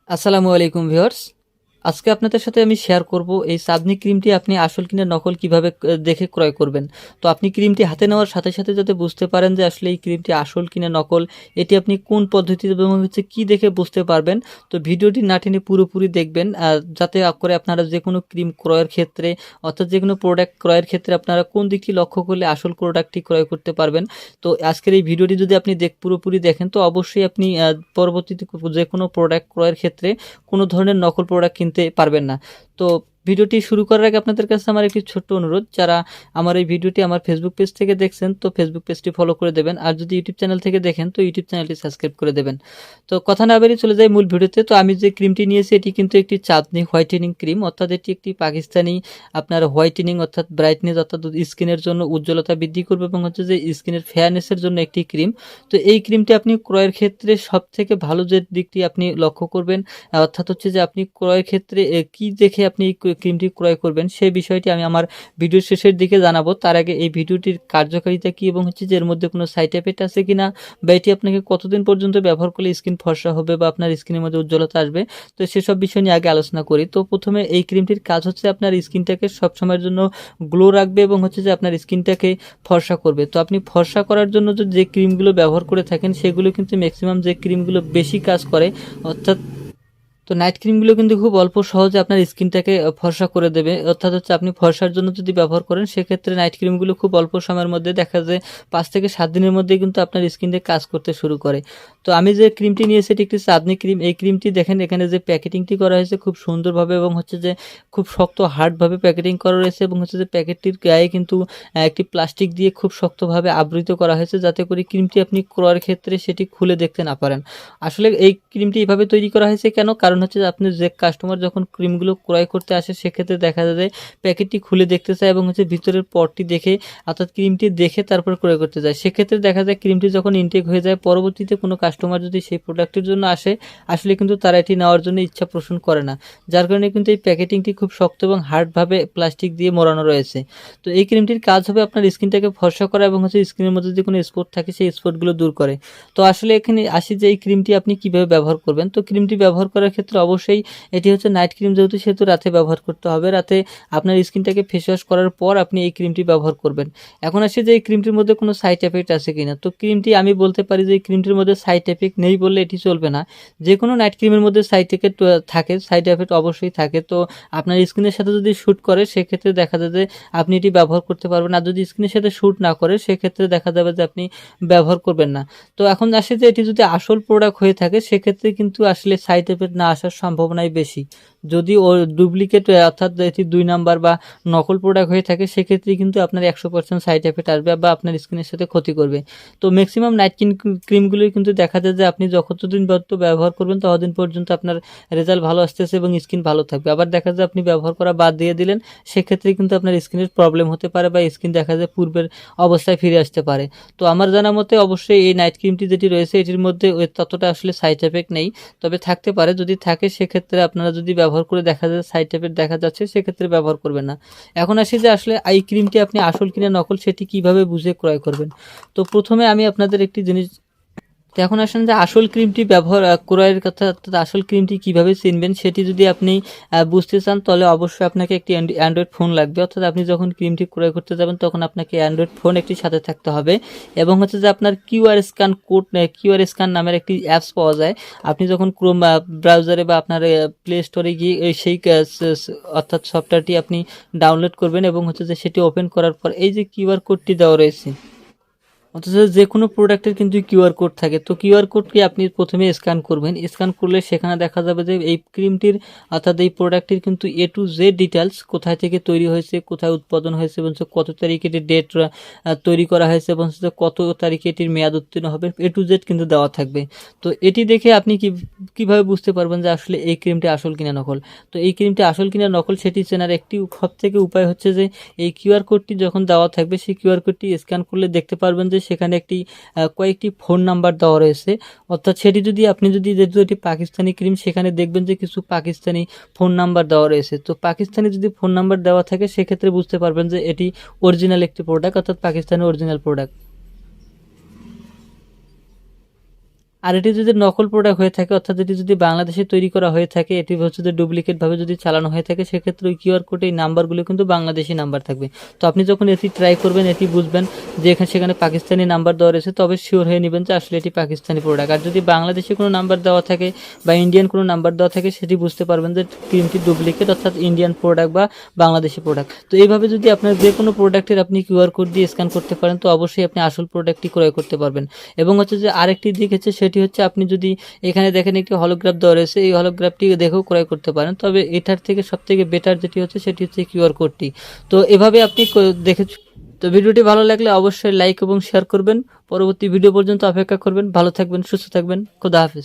আসসালামু আলাইকুম ভিউয়ার্স। আজকে আপনাদের সাথে আমি শেয়ার করব এই চাঁদনী ক্রিমটি আপনি আসল কিনা নকল কিভাবে দেখে ক্রয় করবেন। তো আপনি ক্রিমটি হাতে নেওয়ার সাথে সাথে যাতে বুঝতে পারেন যে আসলে এই ক্রিমটি আসল কিনা নকল, এটি আপনি কোন পদ্ধতিতে এবং হচ্ছে কী দেখে বুঝতে পারবেন। তো ভিডিওটি না টেনে পুরোপুরি দেখবেন, যাতে করে আপনারা যে কোনো ক্রিম ক্রয়ের ক্ষেত্রে অর্থাৎ যে কোনো প্রোডাক্ট ক্রয়ের ক্ষেত্রে আপনারা কোন দিকটি লক্ষ্য করলে আসল প্রোডাক্টটি ক্রয় করতে পারবেন। তো আজকের এই ভিডিওটি যদি আপনি পুরোপুরি দেখেন তো অবশ্যই আপনি পরবর্তীতে যে কোনো প্রোডাক্ট ক্রয়ের ক্ষেত্রে কোনো ধরনের নকল প্রোডাক্ট কিনতে পারবেন না। তো ভিডিওটি শুরু করার আগে আপনাদের কাছে আমার একটি ছোট্ট অনুরোধ, যারা আমার এই ভিডিওটি আমার ফেসবুক পেজ থেকে দেখছেন তো ফেসবুক পেজটি ফলো করে দেবেন, আর যদি ইউটিউব চ্যানেল থেকে দেখেন তো ইউটিউব চ্যানেলটি সাবস্ক্রাইব করে দেবেন। তো কথা না বেরিয়ে চলে যাই মূল ভিডিওতে। তো আমি যে ক্রিমটি নিয়েছি এটি কিন্তু একটি চাঁদনি হোয়াইটেনিং ক্রিম, অর্থাৎ এটি একটি পাকিস্তানি আপনার হোয়াইটেনিং অর্থাৎ ব্রাইটনেস অর্থাৎ স্কিনের জন্য উজ্জ্বলতা বৃদ্ধি করবে এবং হচ্ছে যে স্কিনের ফেয়ারনেসের জন্য একটি ক্রিম। তো এই ক্রিমটি আপনি ক্রয়ের ক্ষেত্রে সব থেকে ভালো যে দিকটি আপনি লক্ষ্য করবেন, অর্থাৎ হচ্ছে যে আপনি ক্রয়ের ক্ষেত্রে কি দেখে আপনি এই ক্রিমটি ক্রয় করবেন সেই বিষয়টি আমি আমার ভিডিওর শেষের দিকে জানাবো। তার আগে এই ভিডিওটির কার্যকারিতা কি এবং হচ্ছে যে এর মধ্যে কোনো সাইড এফেক্ট আছে কিনা বা এটি আপনাকে কতদিন পর্যন্ত ব্যবহার করলে স্কিন ফর্সা হবে বা আপনার স্কিনের মধ্যে উজ্জ্বলতা আসবে, তো সেসব বিষয় নিয়ে আগে আলোচনা করি। তো প্রথমে এই ক্রিমটির কাজ হচ্ছে আপনার স্কিনটাকে সবসময়ের জন্য গ্লো রাখবে এবং হচ্ছে যে আপনার স্কিনটাকে ফর্সা করবে। তো আপনি ফর্সা করার জন্য যে ক্রিমগুলো ব্যবহার করে থাকেন সেগুলো কিন্তু ম্যাক্সিমাম যে ক্রিমগুলো বেশি কাজ করে, অর্থাৎ তো নাইট ক্রিমগুলো কিন্তু খুব অল্প সহজে আপনার স্কিনটাকে ফর্সা করে দেবে। অর্থাৎ হচ্ছে আপনি ফর্সার জন্য যদি ব্যবহার করেন সেক্ষেত্রে নাইট ক্রিমগুলো খুব অল্প সময়ের মধ্যে দেখা যায় 5 থেকে 7 দিনের মধ্যেই কিন্তু আপনার স্কিনে কাজ করতে শুরু করে। তো আমি যে ক্রিমটি নিয়েছি এটি একটি চাঁদনি ক্রিম। এই ক্রিমটি দেখেন এখানে যে প্যাকেটিংটি করা হয়েছে খুব সুন্দরভাবে এবং হচ্ছে যে খুব শক্ত হার্ডভাবে প্যাকেটিং করা রয়েছে এবং হচ্ছে যে প্যাকেটটির গায়ে কিন্তু একটি প্লাস্টিক দিয়ে খুব শক্তভাবে আবৃত করা হয়েছে, যাতে করে ক্রিমটি আপনি ক্রয়ের ক্ষেত্রে সেটি খুলে দেখতে না পারেন। আসলে এই ক্রিমটি এভাবে তৈরি করা হয়েছে কেন? কারণ হচ্ছে যে আপনি যে কাস্টমার যখন ক্রিমগুলো ক্রয় করতে আসে সেক্ষেত্রে দেখা যায় যে প্যাকেটটি খুলে দেখতে চায় এবং হচ্ছে ভিতরের পটটি দেখে অর্থাৎ ক্রিমটি দেখে তারপর ক্রয় করতে যায়। সেক্ষেত্রে দেখা যায় ক্রিমটি যখন ইনটেক হয়ে যায় পরবর্তীতে কোনো কাস্টমার যদি সেই প্রোডাক্টের জন্য আসে আসলে কিন্তু তারা এটি নেওয়ার জন্য ইচ্ছা পোষণ করে না, যার কারণে কিন্তু এই প্যাকেটিংটি খুব শক্ত এবং হার্ডভাবে প্লাস্টিক দিয়ে মোড়ানো রয়েছে। তো এই ক্রিমটির কাজ হবে আপনার স্কিনটাকে ফর্সা করা এবং হচ্ছে স্কিনের মধ্যে যদি কোনো স্পট থাকে সেই স্পটগুলো দূর করে। তো আসলে এখানে আসি যে এই ক্রিমটি আপনি কিভাবে ব্যবহার করবেন। তো ক্রিমটি ব্যবহার করার ক্ষেত্রে অবশ্যই এটি হচ্ছে নাইট ক্রিম, যেহেতু সেহেতু রাতে ব্যবহার করতে হবে। রাতে আপনার স্কিনটাকে ফেস ওয়াশ করার পর আপনি এই ক্রিমটি ব্যবহার করবেন। এখন আসি যে এই ক্রিমটির মধ্যে কোনো সাইড এফেক্ট আছে কিনা। তো ক্রিমটি আমি বলতে পারি যে এই ক্রিমটির মধ্যে সাইড এফেক্ট নেই বললে এটি চলবে না। যে কোনো নাইট ক্রিমের মধ্যে সাইড এফেক্ট থাকে, সাইড এফেক্ট অবশ্যই থাকে। তো আপনার স্কিনের সাথে যদি শ্যুট করে সেক্ষেত্রে দেখা যায় যে আপনি এটি ব্যবহার করতে পারবেন, আর যদি স্কিনের সাথে শ্যুট না করে সেক্ষেত্রে দেখা যাবে যে আপনি ব্যবহার করবেন না। তো এখন আসে যে এটি যদি আসল প্রোডাক্ট হয়ে থাকে সেক্ষেত্রে কিন্তু আসলে সাইড এফেক্ট না আসার সম্ভাবনাই বেশি। যদি ও ডুপ্লিকেট অর্থাৎ এটি 2 নাম্বার বা নকল প্রোডাক্ট হয়ে থাকে সেক্ষেত্রে কিন্তু আপনার 100% সাইড এফেক্ট আসবে বা আপনার স্কিনের সাথে ক্ষতি করবে। তো ম্যাক্সিমাম নাইট ক্রিমগুলোই কিন্তু দেখা যায় যে আপনি যতদিন ব্যবহার করবেন ততদিন পর্যন্ত আপনার রেজাল্ট ভালো আসতেছে এবং স্কিন ভালো থাকবে। আবার দেখা যায় আপনি ব্যবহার করা বাদ দিয়ে দিলেন সেক্ষেত্রে কিন্তু আপনার স্কিনের প্রবলেম হতে পারে বা স্কিন দেখা যায় পূর্বের অবস্থায় ফিরে আসতে পারে। তো আমার জানা মতে অবশ্যই এই নাইট ক্রিমটি যেটি রয়েছে এটির মধ্যে ততটা আসলে সাইড এফেক্ট নেই, তবে থাকতে পারে। যদি থাকে সেক্ষেত্রে আপনারা যদি ব্যবহার করে দেখা যায় সাইড এফেক্ট দেখা যাচ্ছে সেক্ষেত্রে ব্যবহার করবেন না। এখন আসি যে আসলে এই ক্রিমটি আপনি আসল কিনা নকল সেটি কিভাবে বুঝে ক্রয় করবেন। তো প্রথমে আমি আপনাদের একটি জিনিস, তো এখন আসেন যে আসল ক্রিমটি ব্যবহার ক্রয়ের কথা, অর্থাৎ আসল ক্রিমটি কিভাবে চিনবেন সেটি যদি আপনি বুঝতে চান তাহলে অবশ্যই আপনাকে একটি অ্যান্ড্রয়েড ফোন লাগবে। অর্থাৎ আপনি যখন ক্রিমটি ক্রয় করতে যাবেন তখন আপনাকে অ্যান্ড্রয়েড ফোন একটি সাথে থাকতে হবে এবং হচ্ছে যে আপনার কিউআর স্ক্যান নামের একটি অ্যাপস পাওয়া যায়। আপনি যখন ক্রোম ব্রাউজারে বা আপনার প্লে স্টোরে গিয়ে সেই অর্থাৎ সফটওয়্যারটি আপনি ডাউনলোড করবেন এবং হচ্ছে যে সেটি ওপেন করার পর এই যে কিউআর কোডটি দেওয়া রয়েছে, অথচ যে কোনো প্রোডাক্টের কিন্তু কিউআর কোড থাকে। তো কিউআর কোডটি আপনি প্রথমে স্ক্যান করবেন। স্ক্যান করলে সেখানে দেখা যাবে যে এই ক্রিমটির অর্থাৎ এই প্রোডাক্টটির কিন্তু এ টু জেড ডিটেলস, কোথায় থেকে তৈরি হয়েছে, কোথায় উৎপাদন হয়েছে এবং কত তারিখে এটির ডেট তৈরি করা হয়েছে এবং কত তারিখে এটির মেয়াদ উত্তীর্ণ হবে, এ টু জেড কিন্তু দেওয়া থাকবে। তো এটি দেখে আপনি কিভাবে বুঝতে পারবেন যে আসলে এই ক্রিমটি আসল কিনা নকল। তো এই ক্রিমটি আসল কিনা নকল সেটি চেনার একটি সবথেকে উপায় হচ্ছে যে এই কিউআর কোডটি যখন দেওয়া থাকবে সেই কিউআর কোডটি স্ক্যান করলে দেখতে পারবেন যে সেখানে একটি কয়েকটি ফোন নাম্বার দেওয়া রয়েছে। অর্থাৎ সেটি যদি আপনি যেহেতু এটি পাকিস্তানি ক্রিম সেখানে দেখবেন যে কিছু পাকিস্তানি ফোন নাম্বার দেওয়া রয়েছে। তো পাকিস্তানি যদি ফোন নাম্বার দেওয়া থাকে সেক্ষেত্রে বুঝতে পারবেন যে এটি অরিজিনাল একটি প্রোডাক্ট, অর্থাৎ পাকিস্তানি অরিজিনাল প্রোডাক্ট। আর এটি যদি নকল প্রোডাক্ট হয়ে থাকে, অর্থাৎ এটি যদি বাংলাদেশে তৈরি করা হয়ে থাকে, এটি হচ্ছে যে ডুপ্লিকেট ভাবে যদি চালানো হয়ে থাকে, সেক্ষেত্রে ওই কিউআর কোডে এই নাম্বারগুলো কিন্তু বাংলাদেশি নাম্বার থাকবে। তো আপনি যখন এটি ট্রাই করবেন, এটি বুঝবেন যে সেখানে পাকিস্তানি নাম্বার দেওয়া রয়েছে, তবে শিওর হয়ে নেবেন যে আসলে এটি পাকিস্তানি প্রোডাক্ট। আর যদি বাংলাদেশে কোনো নাম্বার দেওয়া থাকে বা ইন্ডিয়ান কোনো নাম্বার দেওয়া থাকে, সেটি বুঝতে পারবেন যে ক্রিমটি ডুপ্লিকেট, অর্থাৎ ইন্ডিয়ান প্রোডাক্ট বা বাংলাদেশি প্রোডাক্ট। তো এইভাবে যদি আপনার যে কোনো প্রোডাক্টের আপনি কিউআর কোড দিয়ে স্ক্যান করতে পারেন, তো অবশ্যই আপনি আসল প্রোডাক্টটি ক্রয় করতে পারবেন। এবং হচ্ছে যে আরেকটি দিক হচ্ছে, সেটি হচ্ছে আপনি যদি এখানে দেখেন একটি হলোগ্রাফ দেওয়া রয়েছে, এই হলোগ্রাফটি দেখেও ক্রয় করতে পারেন। তবে এটার থেকে সবথেকে বেটার যেটি হচ্ছে, সেটি হচ্ছে কিউআর কোডটি। তো এভাবে আপনি দেখে। তো ভিডিওটি ভালো লাগলে অবশ্যই লাইক এবং শেয়ার করবেন। পরবর্তী ভিডিও পর্যন্ত অপেক্ষা করবেন। ভালো থাকবেন, সুস্থ থাকবেন। খোদা হাফেজ।